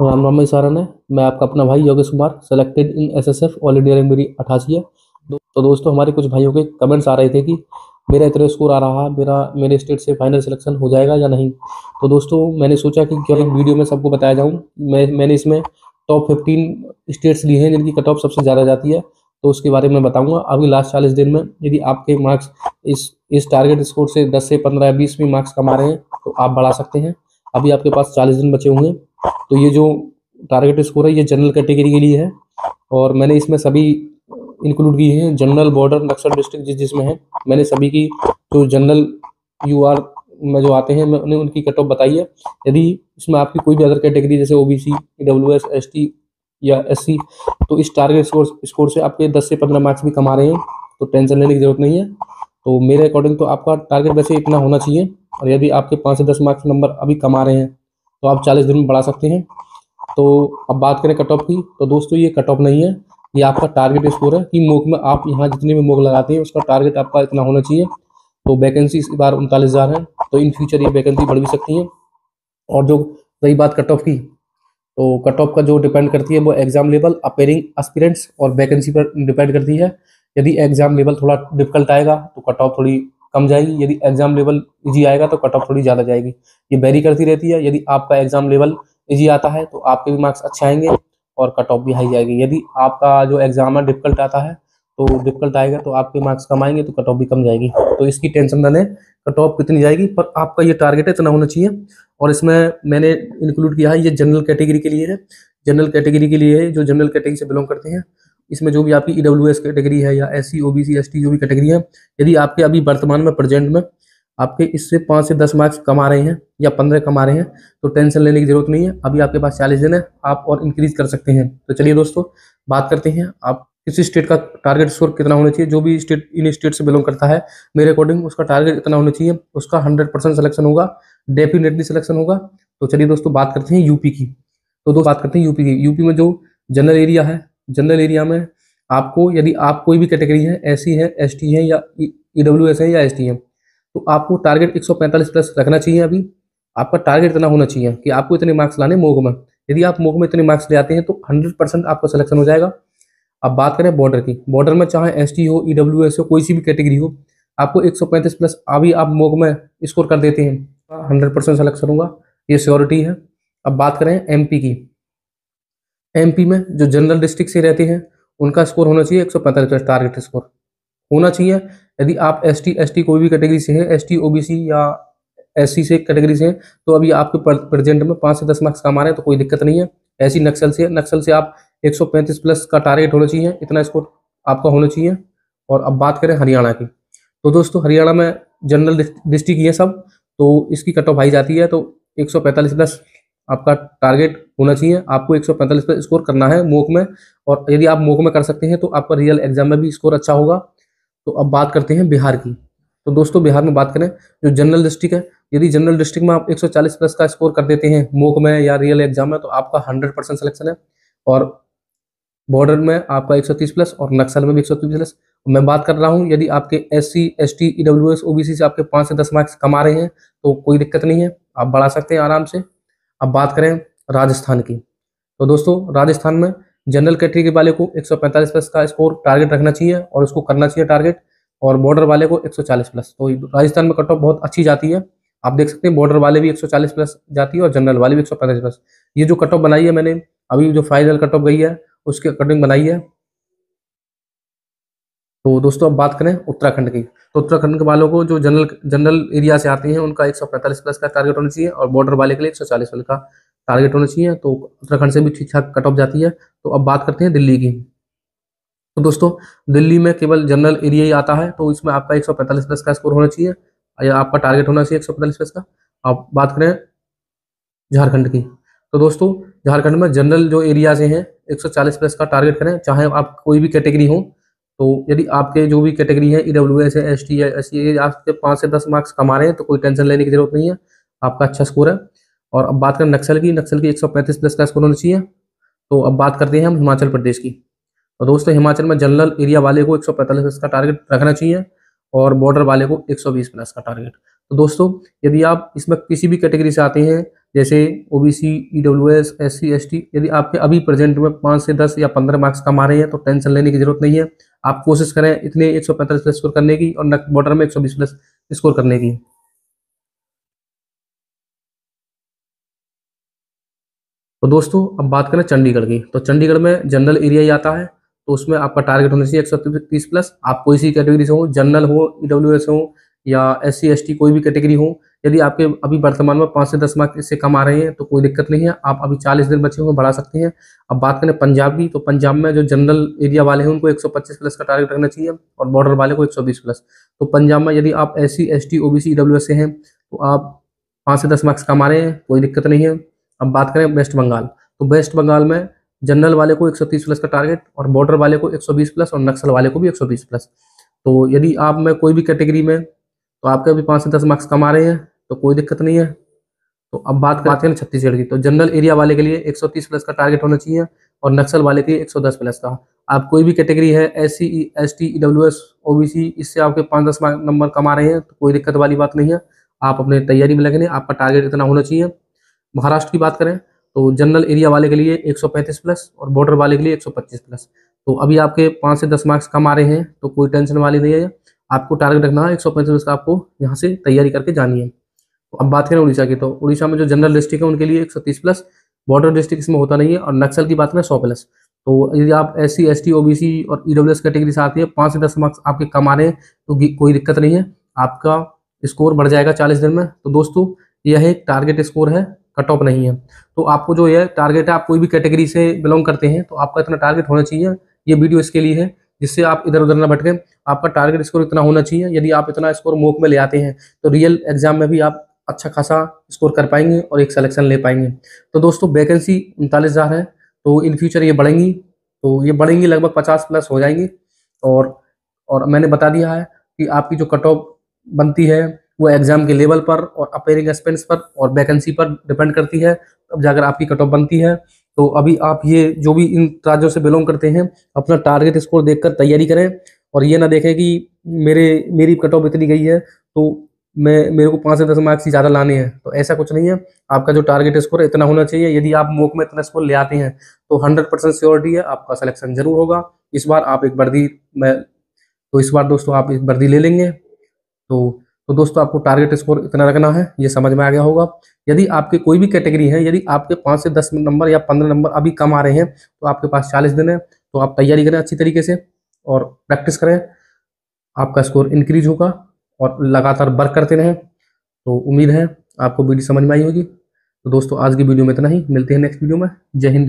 राम राम सारण है। मैं आपका अपना भाई Yogesh Kumar, selected in SSF. All India rank मेरी 88 है। तो दोस्तों, हमारे कुछ भाइयों के कमेंट्स आ रहे थे कि मेरा इतना स्कोर आ रहा है, मेरे स्टेट से फाइनल सिलेक्शन हो जाएगा या नहीं। तो दोस्तों, मैंने सोचा कि क्यों एक वीडियो में सबको बताया जाऊँ। मैंने इसमें टॉप 15 स्टेट्स लिए हैं जिनकी कट ऑफ सबसे ज़्यादा जाती है, तो उसके बारे में बताऊंगा। अभी लास्ट 40 दिन में यदि आपके मार्क्स इस टारगेट स्कोर से 10 से 15 या 20 भी मार्क्स कमा रहे हैं तो आप बढ़ा सकते हैं। अभी आपके पास 40 दिन बचे हुए हैं। तो ये जो टारगेट स्कोर है ये जनरल कैटेगरी के लिए है, और मैंने इसमें सभी इंक्लूड किए हैं। जनरल, बॉर्डर, नक्सल डिस्ट्रिक्ट जिसमें है, मैंने सभी की जो जनरल यूआर में जो आते हैं मैंने उनकी कट ऑफ बताई है। यदि इसमें आपकी कोई भी अदर कैटेगरी जैसे ओबीसी, ईडब्ल्यूएस, एसटी या एससी, तो इस टारगेट स्कोर से आपके 10 से 15 मार्क्स भी कमा रहे हैं तो टेंशन लेने की जरूरत नहीं है। तो मेरे अकॉर्डिंग तो आपका टारगेट वैसे इतना होना चाहिए, और यदि आपके 5 से 10 मार्क्स नंबर अभी कमा रहे हैं तो आप 40 दिन में बढ़ा सकते हैं। तो अब बात करें कट ऑफ की, तो दोस्तों ये कट ऑफ नहीं है, ये आपका टारगेट स्कोर है कि मोक में आप यहाँ जितने भी मोक लगाते हैं उसका टारगेट आपका इतना होना चाहिए। तो वैकेंसी इस बार 39,000 है, तो इन फ्यूचर ये वैकेंसी बढ़ भी सकती है। और जो रही बात कट ऑफ की, तो कट ऑफ का जो डिपेंड करती है वो एग्जाम लेवल, अपेयरिंग एस्पिरेंट्स और वैकेंसी पर डिपेंड करती है। यदि एग्जाम लेवल थोड़ा डिफिकल्ट आएगा तो कट ऑफ थोड़ी कम जाएगी, यदि एग्जाम लेवल इजी आएगा तो कट ऑफ थोड़ी ज़्यादा जाएगी। ये वेरी करती रहती है। यदि आपका एग्जाम लेवल इजी आता है तो आपके भी मार्क्स अच्छे आएंगे और कट ऑफ भी हाई जाएगी। यदि आपका जो एग्जाम है डिफिकल्ट आता है तो डिफिकल्ट आएगा तो आपके मार्क्स कम आएंगे तो कट ऑफ भी कम जाएगी। तो इसकी टेंशन न लें, कट ऑफ कितनी जाएगी पर आपका ये टारगेट है इतना होना चाहिए। और इसमें मैंने इंक्लूड किया है, ये जनरल कैटेगरी के लिए है। जनरल कैटेगरी के लिए है जो जनरल कैटेगरी से बिलोंग करते हैं। इसमें जो भी आपकी ईडब्ल्यूएस कैटेगरी है या एससी, ओबीसी, एसटी जो भी कैटेगरी है, यदि आपके अभी वर्तमान में प्रेजेंट में आपके इससे 5 से 10 मार्क्स कमा रहे हैं या 15 कमा रहे हैं तो टेंशन लेने की जरूरत नहीं है। अभी आपके पास 40 दिन है, आप और इंक्रीज कर सकते हैं। तो चलिए दोस्तों, बात करते हैं आप किसी स्टेट का टारगेट स्कोर कितना होना चाहिए। जो भी स्टेट इन स्टेट से बिलोंग करता है, मेरे अकॉर्डिंग उसका टारगेट इतना होना चाहिए, उसका 100% सिलेक्शन होगा, डेफिनेटली सिलेक्शन होगा। तो चलिए दोस्तों, बात करते हैं यूपी की। तो दोस्तों बात करते हैं यूपी की। यूपी में जो जनरल एरिया है, जनरल एरिया में आपको यदि आप कोई भी कैटेगरी है, एससी है, एसटी है या ईडब्ल्यूएस है या एसटी है, तो आपको टारगेट 145 प्लस रखना चाहिए। अभी आपका टारगेट इतना होना चाहिए कि आपको इतने मार्क्स लाने मोग में। यदि आप मोग में इतने मार्क्स ले आते हैं तो 100% आपका सिलेक्शन हो जाएगा। अब बात करें बॉर्डर की। बॉर्डर में चाहे एसटी हो, ईडब्ल्यूएस हो, कोई सी भी कैटेगरी हो, आपको 135 प्लस अभी आप मोग में स्कोर कर देते हैं, 100% सिलेक्शन होगा, ये श्योरिटी है। अब बात करें एमपी की। एमपी में जो जनरल डिस्ट्रिक्ट से रहते हैं उनका स्कोर होना चाहिए 145 प्लस, टारगेट स्कोर होना चाहिए। यदि आप एसटी कोई भी कैटेगरी से हैं, एसटी, ओबीसी या एससी से कैटेगरी से हैं, तो अभी आपके प्रेजेंट में 5 से 10 मार्क्स कमा रहे हैं तो कोई दिक्कत नहीं है। ऐसी नक्सल से आप 135 प्लस का टारगेट होना चाहिए, इतना स्कोर आपका होना चाहिए। और अब बात करें हरियाणा की, तो दोस्तों हरियाणा में जनरल डिस्ट्रिक्ट ये सब, तो इसकी कट ऑफ हाई जाती है। तो 145 प्लस आपका टारगेट होना चाहिए, आपको 145 प्लस स्कोर करना है मोक में। और यदि आप मोक में कर सकते हैं तो आपका रियल एग्जाम में भी स्कोर अच्छा होगा। तो अब बात करते हैं बिहार की। तो दोस्तों बिहार में बात करें, जो जनरल डिस्ट्रिक्ट है, यदि जनरल डिस्ट्रिक्ट में आप 140 प्लस का स्कोर कर देते हैं मोक में या रियल एग्जाम में तो आपका 100% सिलेक्शन है। और बॉर्डर में आपका 130 प्लस और नक्सल में भी 130 प्लस। मैं बात कर रहा हूँ यदि आपके एससी, एसटी, ईडब्ल्यूएस, ओबीसी से आपके 5 से 10 मार्क्स कमा रहे हैं तो कोई दिक्कत नहीं है, आप बढ़ा सकते हैं आराम से। अब बात करें राजस्थान की, तो दोस्तों राजस्थान में जनरल कैटेगरी वाले को 145 प्लस का स्कोर टारगेट रखना चाहिए और उसको करना चाहिए टारगेट, और बॉर्डर वाले को 140 प्लस। तो राजस्थान में कट ऑफ बहुत अच्छी जाती है, आप देख सकते हैं बॉर्डर वाले भी 140 प्लस जाती है और जनरल वाले भी 145 प्लस। ये जो कट ऑफ बनाई है मैंने, अभी जो फाइनल कट ऑफ गई है उसके अकॉर्डिंग बनाई है। तो दोस्तों अब बात करें उत्तराखंड की, तो उत्तराखंड के वालों को जो जनरल एरिया से आते हैं उनका 145 प्लस का टारगेट होना चाहिए और बॉर्डर वाले के लिए 140 प्लस का टारगेट होना चाहिए। तो उत्तराखंड से भी ठीक ठाक कट ऑफ जाती है। तो अब बात करते हैं दिल्ली की। तो दोस्तों दिल्ली में केवल जनरल एरिया ही आता है, तो इसमें आपका 145 प्लस का स्कोर होना चाहिए या आपका टारगेट होना चाहिए 145 प्लस का। अब बात करें झारखंड की, तो दोस्तों झारखंड में जनरल जो एरिया से हैं 140 प्लस का टारगेट करें, चाहे आप कोई भी कैटेगरी हो। तो यदि आपके जो भी कैटेगरी है, ईडब्ल्यूएस है, एसटी है, एससी, आपके 5 से 10 मार्क्स कमा रहे हैं तो कोई टेंशन लेने की जरूरत नहीं है, आपका अच्छा स्कोर है। और अब बात करें नक्सल की। नक्सल की 135 प्लस का स्कोर होना चाहिए। तो अब बात करते हैं हम हिमाचल प्रदेश की। तो दोस्तों हिमाचल में जनरल एरिया वाले को 145 प्लस का टारगेट रखना चाहिए और बॉर्डर वाले को 120 प्लस का टारगेट। तो दोस्तों यदि आप इसमें किसी भी कैटेगरी से आते हैं, जैसे ओबीसी, ईडब्ल्यूएस, एससी, एसटी, यदि आपके अभी प्रेजेंट में 5 से 10 या 15 मार्क्स कम आ रहे हैं तो टेंशन लेने की जरूरत नहीं है। आप कोशिश करें इतने 145 प्लस स्कोर करने की और बॉर्डर में 120 प्लस स्कोर करने की। तो दोस्तों अब बात करें चंडीगढ़ की, तो चंडीगढ़ में जनरल एरिया ही आता है, तो उसमें आपका टारगेट होना चाहिए 130 प्लस। आप कोई सी कैटेगरी से हो, जनरल हो, ईडब्ल्यूएस हो या एससी एसटी, कोई भी कैटेगरी हो, यदि आपके अभी वर्तमान में 5 से 10 मार्क्स इससे कम आ रहे हैं तो कोई दिक्कत नहीं है, आप अभी 40 दिन बचे हुए बढ़ा सकते हैं। अब बात करें पंजाब की, तो पंजाब में जो जनरल एरिया वाले हैं उनको 125 प्लस का टारगेट रखना चाहिए और बॉर्डर वाले को 120 प्लस। तो पंजाब में यदि आप एससी एसटी ओबीसी ईडब्ल्यूएस से हैं तो आप 5 से 10 मार्क्स कम आ रहे हैं, कोई दिक्कत नहीं है। अब बात करें वेस्ट बंगाल, तो वेस्ट बंगाल में जनरल वाले को 130 प्लस का टारगेट और बॉर्डर वाले को 120 प्लस और नक्सल वाले को भी 120 प्लस। तो यदि आप में कोई भी कैटेगरी में तो आपके अभी 5 से 10 मार्क्स कम आ रहे हैं तो कोई दिक्कत नहीं है। तो अब बात करते हैं छत्तीसगढ़ की, तो जनरल एरिया वाले के लिए 130 प्लस का टारगेट होना चाहिए और नक्सल वाले के लिए 110 प्लस का। आप कोई भी कैटेगरी है, एससी एसटी ईडब्ल्यूएस ओबीसी, इससे आपके 5-10 नंबर कम आ रहे हैं तो कोई दिक्कत वाली बात नहीं है, आप अपने तैयारी में लगे, आपका टारगेट इतना होना चाहिए। महाराष्ट्र की बात करें तो जनरल एरिया वाले के लिए 135 प्लस और बॉर्डर वाले के लिए 125 प्लस। तो अभी आपके 5 से 10 मार्क्स कम आ रहे हैं तो कोई टेंशन वाली नहीं है, आपको टारगेट रखना है 135 का, आपको यहाँ से तैयारी करके जानी है। तो अब बात करें उड़ीसा की, तो उड़ीसा में जो जनरल डिस्ट्रिक्ट है उनके लिए 130 प्लस, बॉर्डर डिस्ट्रिक्ट इसमें होता नहीं है, और नक्सल की बात करें 100 प्लस। तो यदि आप एससी एसटी ओबीसी और ईडब्ल्यूएस कैटेगरी से आती है, 5 से 10 मार्क्स आपके कम आ रहे हैं तो कोई दिक्कत नहीं है, आपका स्कोर बढ़ जाएगा 40 दिन में। तो दोस्तों यह एक टारगेट स्कोर है, कट ऑफ नहीं है। तो आपको जो ये टारगेट है, आप कोई भी कैटेगरी से बिलोंग करते हैं तो आपका इतना टारगेट होना चाहिए। ये वीडियो इसके लिए है जिससे आप इधर उधर ना भटकें, आपका टारगेट स्कोर इतना होना चाहिए। यदि आप इतना स्कोर मॉक में ले आते हैं तो रियल एग्जाम में भी आप अच्छा खासा स्कोर कर पाएंगे और एक सिलेक्शन ले पाएंगे। तो दोस्तों वैकेंसी 39,000 है, तो इन फ्यूचर ये बढ़ेंगी, तो ये बढ़ेंगी लगभग 50 प्लस हो जाएंगी। और मैंने बता दिया है कि आपकी जो कट ऑफ बनती है वो एग्जाम के लेवल पर और अपेयरिंग एक्सपेंस पर और वैकेंसी पर डिपेंड करती है, तब जाकर आपकी कट ऑफ बनती है। तो अभी आप ये जो भी इन राज्यों से बिलोंग करते हैं अपना टारगेट स्कोर देखकर तैयारी करें और ये ना देखें कि मेरी कट ऑफ इतनी गई है तो मेरे को 5 से 10 मार्क्स ही ज़्यादा लाने हैं, तो ऐसा कुछ नहीं है। आपका जो टारगेट स्कोर है इतना होना चाहिए। यदि आप मॉक में इतना स्कोर ले आते हैं तो 100% श्योरिटी है आपका सिलेक्शन जरूर होगा। इस बार आप एक वर्दी में तो इस बार दोस्तों आप एक वर्दी ले लेंगे। तो दोस्तों आपको टारगेट स्कोर इतना रखना है, ये समझ में आ गया होगा। यदि आपके कोई भी कैटेगरी है, यदि आपके 5 से 10 नंबर या 15 नंबर अभी कम आ रहे हैं तो आपके पास 40 दिन है, तो आप तैयारी करें अच्छी तरीके से और प्रैक्टिस करें, आपका स्कोर इंक्रीज होगा और लगातार वर्क करते रहें। तो उम्मीद है आपको वीडियो समझ में आई होगी। तो दोस्तों आज की वीडियो में इतना ही, मिलते हैं नेक्स्ट वीडियो में। जय हिंद दोस्तों।